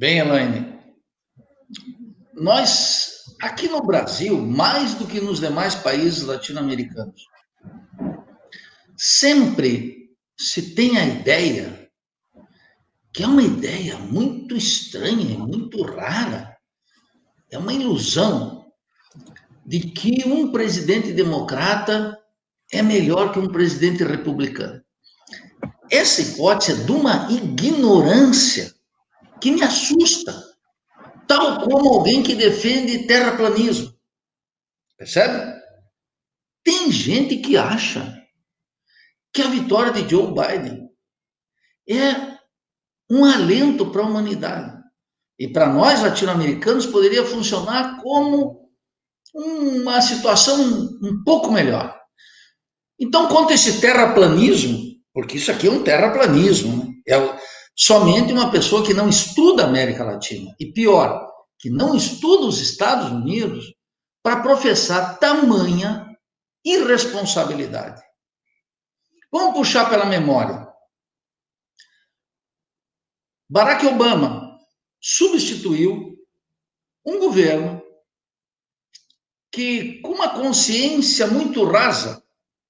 Bem, Elaine, nós, aqui no Brasil, mais do que nos demais países latino-americanos, sempre se tem a ideia, que é uma ideia muito estranha, muito rara, é uma ilusão de que um presidente democrata é melhor que um presidente republicano. Essa hipótese é de uma ignorância que me assusta, tal como alguém que defende terraplanismo. Percebe? Tem gente que acha que a vitória de Joe Biden é um alento para a humanidade. E para nós latino-americanos poderia funcionar como uma situação um pouco melhor. Então, quanto a esse terraplanismo, porque isso aqui é um terraplanismo, né? É somente uma pessoa que não estuda a América Latina, e pior, que não estuda os Estados Unidos, para professar tamanha irresponsabilidade. Vamos puxar pela memória. Barack Obama substituiu um governo que, com uma consciência muito rasa,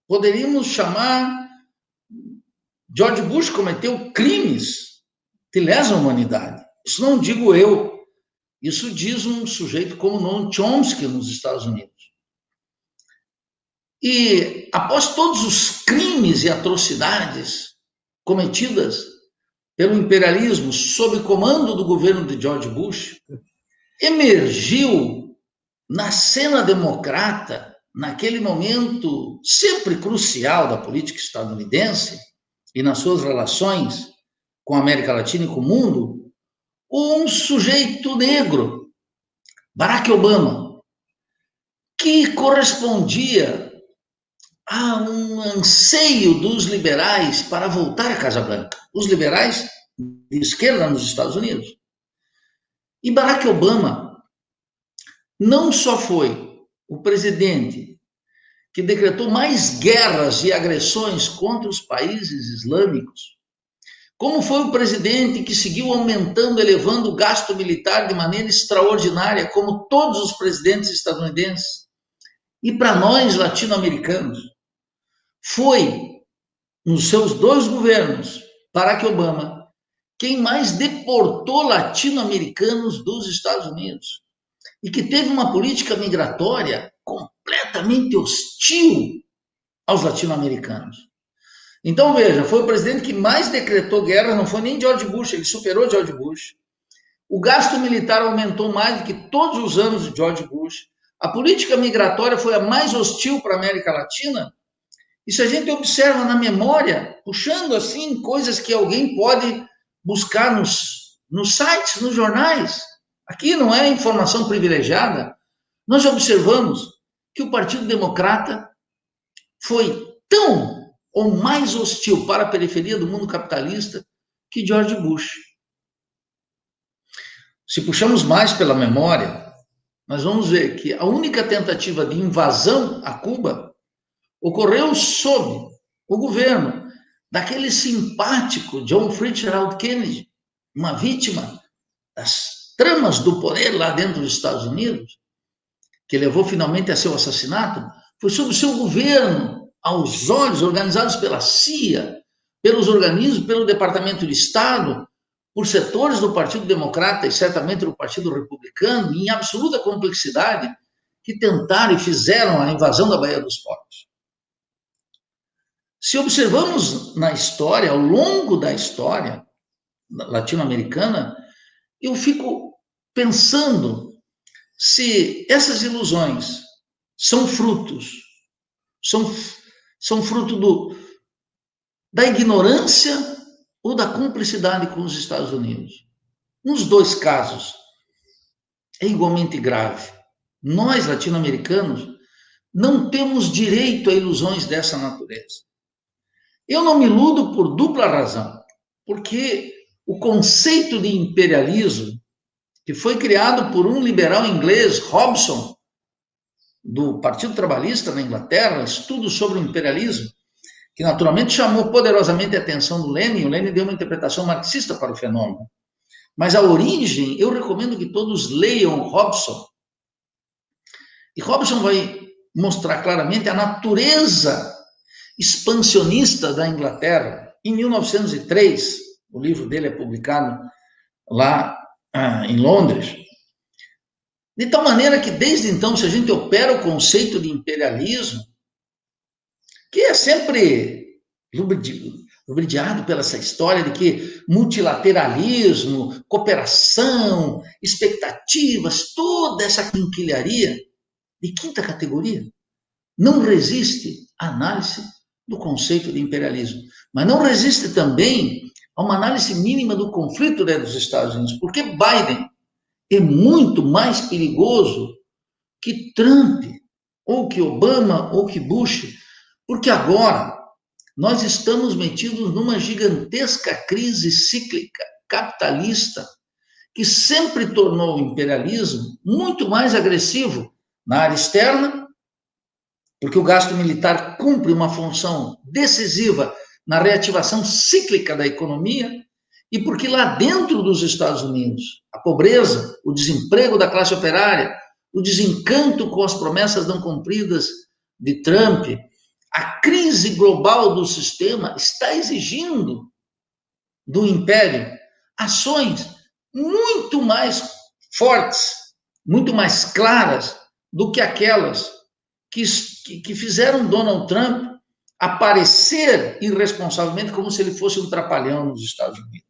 poderíamos chamar George Bush cometeu crimes que lesam a humanidade. Isso não digo eu, isso diz um sujeito como Noam Chomsky nos Estados Unidos. E após todos os crimes e atrocidades cometidas pelo imperialismo sob comando do governo de George Bush, emergiu na cena democrata, naquele momento sempre crucial da política estadunidense e nas suas relações com a América Latina e com o mundo, um sujeito negro, Barack Obama, que correspondia a um anseio dos liberais para voltar à Casa Branca, os liberais de esquerda nos Estados Unidos. E Barack Obama não só foi o presidente que decretou mais guerras e agressões contra os países islâmicos, como foi o presidente que seguiu aumentando, elevando o gasto militar de maneira extraordinária, como todos os presidentes estadunidenses. E para nós, latino-americanos, foi, nos seus dois governos, Barack Obama, quem mais deportou latino-americanos dos Estados Unidos e que teve uma política migratória completamente hostil aos latino-americanos. Então, veja, foi o presidente que mais decretou guerra, não foi nem George Bush, ele superou George Bush. O gasto militar aumentou mais do que todos os anos de George Bush. A política migratória foi a mais hostil para a América Latina. E se a gente observa na memória, puxando assim coisas que alguém pode buscar nos sites, nos jornais, aqui não é informação privilegiada, nós observamos que o Partido Democrata foi tão ou mais hostil para a periferia do mundo capitalista que George Bush. Se puxamos mais pela memória, nós vamos ver que a única tentativa de invasão a Cuba ocorreu sob o governo daquele simpático John Fitzgerald Kennedy, uma vítima das tramas do poder lá dentro dos Estados Unidos, que levou finalmente a seu assassinato, foi sob o seu governo, aos olhos, organizados pela CIA, pelos organismos, pelo Departamento de Estado, por setores do Partido Democrata e certamente do Partido Republicano, em absoluta complexidade, que tentaram e fizeram a invasão da Baía dos Porcos. Se observamos na história, ao longo da história latino-americana, eu fico pensando se essas ilusões são frutos, são fruto da ignorância ou da cumplicidade com os Estados Unidos. Nos dois casos, é igualmente grave. Nós, latino-americanos, não temos direito a ilusões dessa natureza. Eu não me iludo por dupla razão, porque o conceito de imperialismo, que foi criado por um liberal inglês, Hobson, do Partido Trabalhista na Inglaterra, estudo sobre o imperialismo, que naturalmente chamou poderosamente a atenção do Lenin, o Lenin deu uma interpretação marxista para o fenômeno. Mas a origem, eu recomendo que todos leiam Hobson. E Hobson vai mostrar claramente a natureza expansionista da Inglaterra. Em 1903, o livro dele é publicado lá em Londres. De tal maneira que, desde então, se a gente opera o conceito de imperialismo, que é sempre lubridiado pela essa história de que multilateralismo, cooperação, expectativas, toda essa quinquilharia de quinta categoria, não resiste à análise do conceito de imperialismo, mas não resiste também a uma análise mínima do conflito dentro dos Estados Unidos, porque Biden é muito mais perigoso que Trump, ou que Obama, ou que Bush, porque agora nós estamos metidos numa gigantesca crise cíclica capitalista que sempre tornou o imperialismo muito mais agressivo na área externa, porque o gasto militar cumpre uma função decisiva na reativação cíclica da economia, e porque lá dentro dos Estados Unidos, a pobreza, o desemprego da classe operária, o desencanto com as promessas não cumpridas de Trump, a crise global do sistema está exigindo do império ações muito mais fortes, muito mais claras do que aquelas que fizeram Donald Trump aparecer irresponsavelmente como se ele fosse um trapalhão nos Estados Unidos.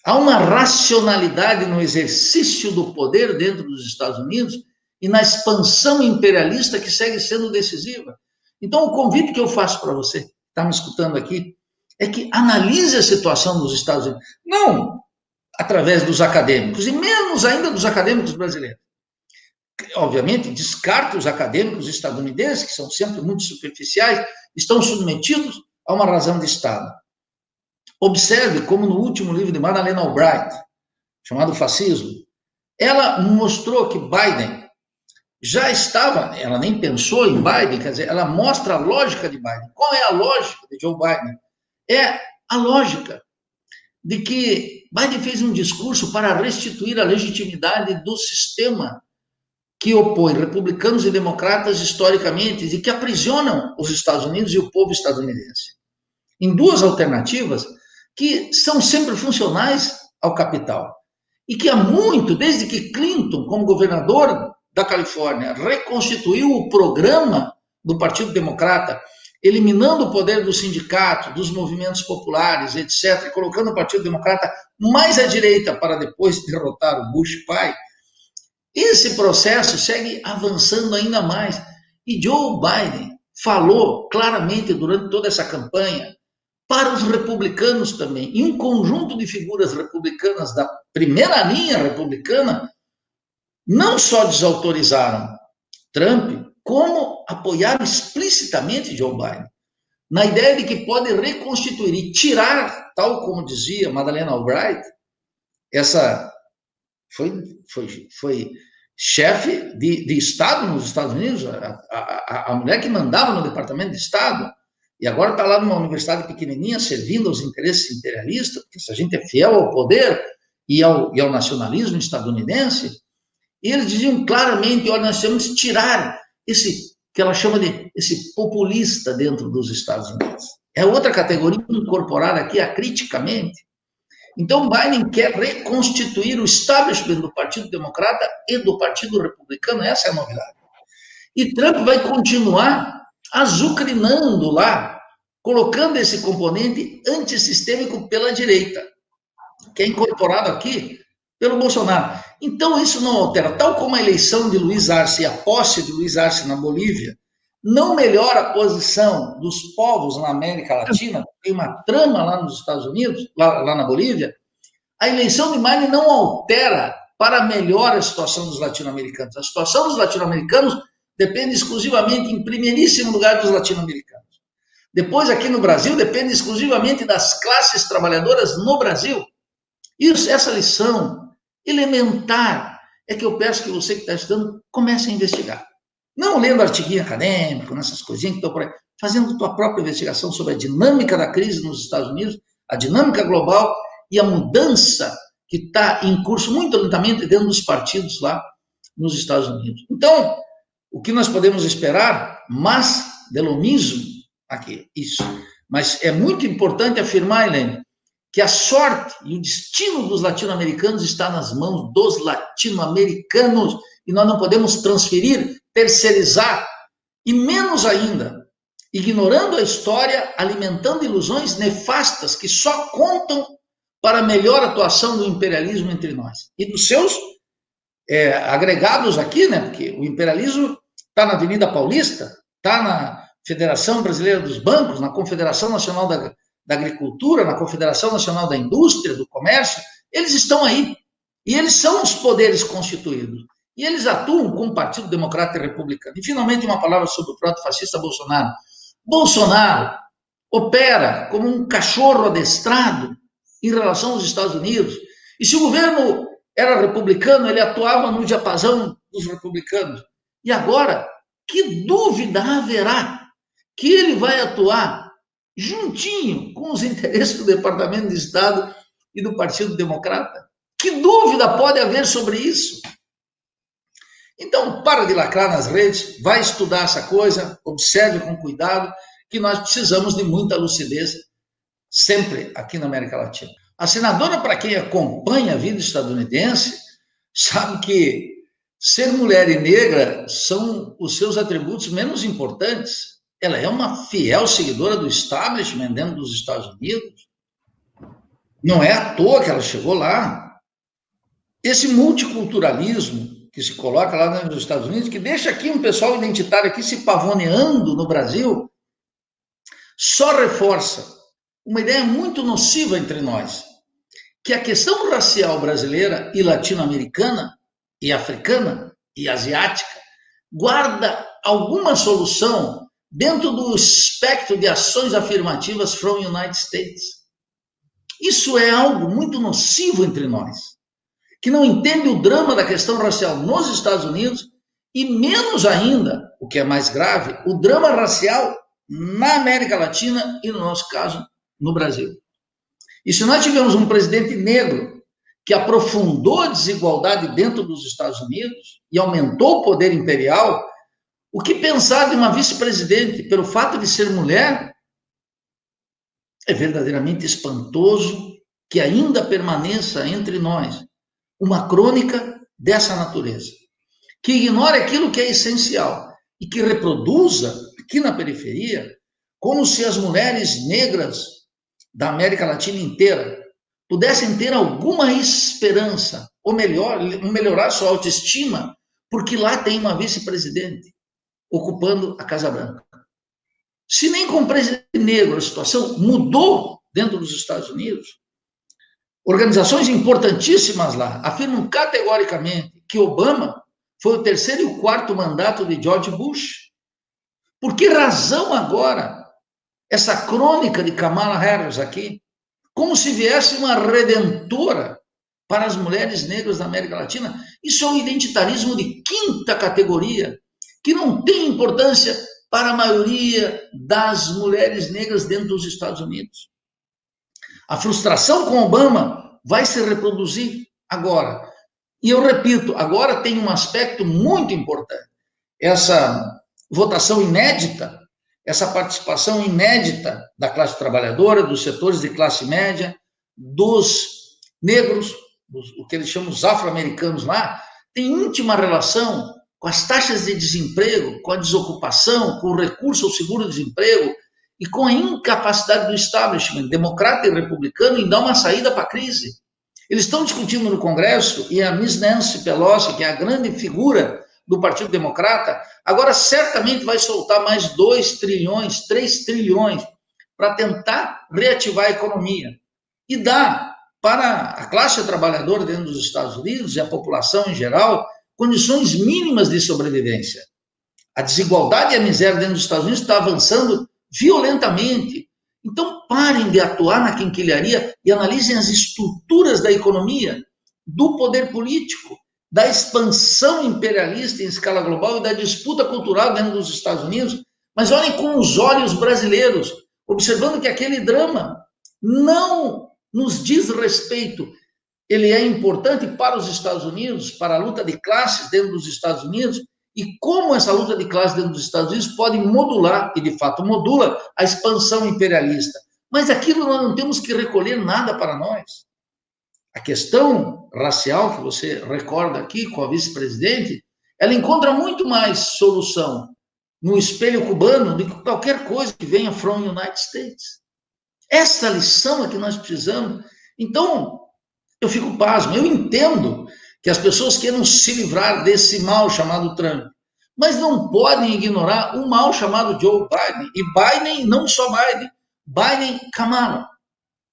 Há uma racionalidade no exercício do poder dentro dos Estados Unidos e na expansão imperialista que segue sendo decisiva. Então, o convite que eu faço para você, que está me escutando aqui, é que analise a situação dos Estados Unidos, não através dos acadêmicos, e menos ainda dos acadêmicos brasileiros. Obviamente, descarta os acadêmicos estadunidenses, que são sempre muito superficiais, estão submetidos a uma razão de Estado. Observe como no último livro de Madeleine Albright, chamado Fascismo, ela mostrou que Biden já estava, ela nem pensou em Biden, quer dizer, ela mostra a lógica de Biden. Qual é a lógica de Joe Biden? É a lógica de que Biden fez um discurso para restituir a legitimidade do sistema que opõe republicanos e democratas historicamente e que aprisionam os Estados Unidos e o povo estadunidense. Em duas alternativas que são sempre funcionais ao capital. E que há muito, desde que Clinton, como governador da Califórnia, reconstituiu o programa do Partido Democrata, eliminando o poder do sindicato, dos movimentos populares, etc., e colocando o Partido Democrata mais à direita para depois derrotar o Bush pai, esse processo segue avançando ainda mais. E Joe Biden falou claramente durante toda essa campanha para os republicanos também. E um conjunto de figuras republicanas da primeira linha republicana não só desautorizaram Trump, como apoiaram explicitamente Joe Biden, na ideia de que pode reconstituir e tirar, tal como dizia Madeleine Albright, essa foi chefe de Estado nos Estados Unidos, a mulher que mandava no Departamento de Estado, e agora está lá numa universidade pequenininha, servindo aos interesses imperialistas, porque se a gente é fiel ao poder e ao nacionalismo estadunidense, e eles diziam claramente, olha, nós temos que tirar esse, que ela chama de, esse populista dentro dos Estados Unidos. É outra categoria incorporada aqui acriticamente. Então, Biden quer reconstituir o establishment do Partido Democrata e do Partido Republicano, essa é a novidade. E Trump vai continuar azucrinando lá, colocando esse componente antissistêmico pela direita, que é incorporado aqui pelo Bolsonaro. Então, isso não altera, tal como a eleição de Luiz Arce e a posse de Luiz Arce na Bolívia, não melhora a posição dos povos na América Latina, tem uma trama lá nos Estados Unidos, lá na Bolívia, a eleição de Biden não altera para melhor a situação dos latino-americanos. A situação dos latino-americanos depende exclusivamente, em primeiríssimo lugar, dos latino-americanos. Depois, aqui no Brasil, depende exclusivamente das classes trabalhadoras no Brasil. Isso, essa lição elementar é que eu peço que você que está estudando comece a investigar. Não lendo artiguinho acadêmico, nessas coisinhas que estão por aí, fazendo tua própria investigação sobre a dinâmica da crise nos Estados Unidos, a dinâmica global e a mudança que está em curso muito lentamente dentro dos partidos lá nos Estados Unidos. Então, o que nós podemos esperar? Mas de lo mismo aqui, isso. Mas é muito importante afirmar, Helene, que a sorte e o destino dos latino-americanos está nas mãos dos latino-americanos e nós não podemos transferir, terceirizar e menos ainda, ignorando a história, alimentando ilusões nefastas que só contam para a melhor atuação do imperialismo entre nós e dos seus agregados aqui, né? Porque o imperialismo está na Avenida Paulista, está na Federação Brasileira dos Bancos, na Confederação Nacional da Agricultura, na Confederação Nacional da Indústria, do Comércio, eles estão aí. E eles são os poderes constituídos. E eles atuam com o Partido Democrata e Republicano. E, finalmente, uma palavra sobre o proto-fascista Bolsonaro. Bolsonaro opera como um cachorro adestrado em relação aos Estados Unidos. E se o governo era republicano, ele atuava no diapasão dos republicanos. E agora, que dúvida haverá que ele vai atuar juntinho com os interesses do Departamento de Estado e do Partido Democrata? Que dúvida pode haver sobre isso? Então, para de lacrar nas redes, vai estudar essa coisa, observe com cuidado, que nós precisamos de muita lucidez sempre aqui na América Latina. A senadora, para quem acompanha a vida estadunidense, sabe que ser mulher e negra são os seus atributos menos importantes. Ela é uma fiel seguidora do establishment dentro dos Estados Unidos. Não é à toa que ela chegou lá. Esse multiculturalismo que se coloca lá nos Estados Unidos, que deixa aqui um pessoal identitário aqui se pavoneando no Brasil, só reforça uma ideia muito nociva entre nós, que a questão racial brasileira e latino-americana e africana e asiática guarda alguma solução dentro do espectro de ações afirmativas from United States. Isso é algo muito nocivo entre nós, que não entende o drama da questão racial nos Estados Unidos e menos ainda, o que é mais grave, o drama racial na América Latina e, no nosso caso, no Brasil. E se nós tivermos um presidente negro que aprofundou a desigualdade dentro dos Estados Unidos e aumentou o poder imperial, o que pensar de uma vice-presidente pelo fato de ser mulher? É verdadeiramente espantoso que ainda permaneça entre nós uma crônica dessa natureza, que ignore aquilo que é essencial e que reproduza aqui na periferia como se as mulheres negras da América Latina inteira pudessem ter alguma esperança, ou melhor, melhorar sua autoestima, porque lá tem uma vice-presidente ocupando a Casa Branca. Se nem com o presidente negro a situação mudou dentro dos Estados Unidos, organizações importantíssimas lá afirmam categoricamente que Obama foi o terceiro e o quarto mandato de George Bush. Por que razão agora essa crônica de Kamala Harris aqui, como se viesse uma redentora para as mulheres negras da América Latina? Isso é um identitarismo de quinta categoria, que não tem importância para a maioria das mulheres negras dentro dos Estados Unidos. A frustração com Obama vai se reproduzir agora. E eu repito, agora tem um aspecto muito importante. Essa votação inédita, essa participação inédita da classe trabalhadora, dos setores de classe média, dos negros, o que eles chamam os afro-americanos lá, tem íntima relação com as taxas de desemprego, com a desocupação, com o recurso ao seguro-desemprego e com a incapacidade do establishment democrata e republicano em dar uma saída para a crise. Eles estão discutindo no Congresso e a Miss Nancy Pelosi, que é a grande figura do Partido Democrata, agora certamente vai soltar mais 2 trilhões, 3 trilhões para tentar reativar a economia e dar para a classe trabalhadora dentro dos Estados Unidos e a população em geral condições mínimas de sobrevivência. A desigualdade e a miséria dentro dos Estados Unidos está avançando violentamente. Então, parem de atuar na quinquilharia e analisem as estruturas da economia, do poder político, da expansão imperialista em escala global e da disputa cultural dentro dos Estados Unidos, mas olhem com os olhos brasileiros, observando que aquele drama não nos diz respeito, ele é importante para os Estados Unidos, para a luta de classes dentro dos Estados Unidos, e como essa luta de classes dentro dos Estados Unidos pode modular, e de fato modula, a expansão imperialista. Mas aquilo nós não temos que recolher nada para nós. A questão racial, que você recorda aqui com a vice-presidente, ela encontra muito mais solução no espelho cubano do que qualquer coisa que venha from United States. Essa lição é que nós precisamos. Então, eu fico pasmo. Eu entendo que as pessoas queiram se livrar desse mal chamado Trump, mas não podem ignorar o mal chamado Joe Biden. E Biden, não só Biden, Biden-Kamala,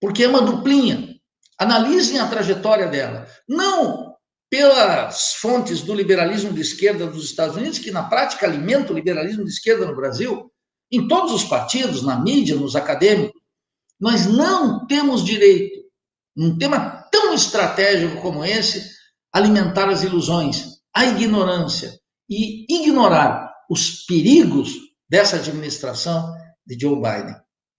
porque é uma duplinha. Analisem a trajetória dela. Não pelas fontes do liberalismo de esquerda dos Estados Unidos, que na prática alimenta o liberalismo de esquerda no Brasil, em todos os partidos, na mídia, nos acadêmicos. Nós não temos direito, num tema tão estratégico como esse, alimentar as ilusões, a ignorância e ignorar os perigos dessa administração de Joe Biden.